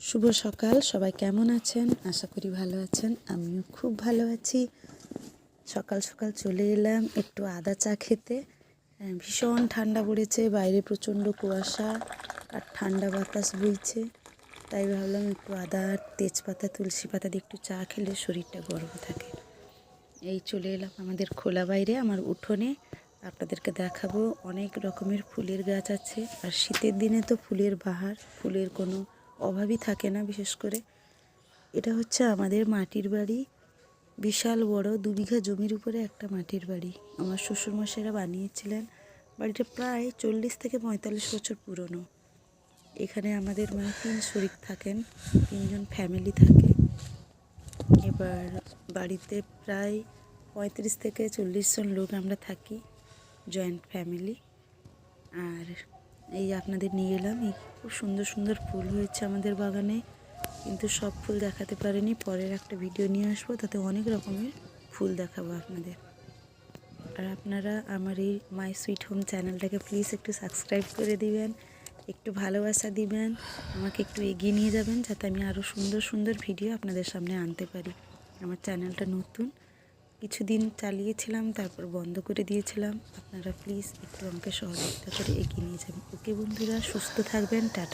শুভ সকাল, সবাই কেমন আছেন? আশা করি ভালো আছেন। আমিও খুব ভালো আছি। সকাল সকাল চলে এলাম একটু আদা চা খেতে। ভীষণ ঠান্ডা পড়েছে, বাইরে প্রচণ্ড কুয়াশা আর ঠান্ডা বাতাস বইছে। তাই ভাবলাম একটু আদা আর তেজপাতা তুলসী পাতা দিয়ে একটু চা খেলে শরীরটা গরম থাকে। এই চলে এলাম আমাদের খোলা বাইরে, আমার উঠোনে। আপনাদেরকে দেখাবো, অনেক রকমের ফুলের গাছ আছে। আর শীতের দিনে তো ফুলের বাহার, ফুলের কোনো অভাবই থাকে না। বিশেষ করে এটা হচ্ছে আমাদের মাটির বাড়ি, বিশাল বড় 2 বিঘা জমির উপরে একটা মাটির বাড়ি। আমার শ্বশুরমশাইরা বানিয়েছিলেন। বাড়িটা প্রায় 40 থেকে 45 বছর পুরনো। এখানে আমাদের 3 শরিক থাকেন, 3জন ফ্যামিলি থাকে। এবার বাড়িতে প্রায় 35 থেকে 40 জন লোক আমরা থাকি, জয়েন্ট ফ্যামিলি। আর এই আপনাদের নিয়ে এলাম, এই খুব সুন্দর সুন্দর ফুল হয়েছে আমাদের বাগানে, কিন্তু সব ফুল দেখাতে পারিনি। পরের একটা ভিডিও নিয়ে আসবো, তাতে অনেক রকমের ফুল দেখাবো আপনাদের। আর আপনারা আমার এই মাই সুইট হোম চ্যানেলটাকে প্লিজ একটু সাবস্ক্রাইব করে দিবেন, একটু ভালোবাসা দিবেন, আমাকে একটু এগিয়ে নিয়ে যাবেন, যাতে আমি আরও সুন্দর সুন্দর ভিডিও আপনাদের সামনে আনতে পারি। আমার চ্যানেলটা নতুন, কিছুদিন চালিয়েছিলাম, তারপর বন্ধ করে দিয়েছিলাম। আপনারা প্লিজ একটু আমাকে সহযোগিতা করে এগিয়ে নিয়ে যাবেন। ওকে বন্ধুরা, সুস্থ থাকবেন, টাটা।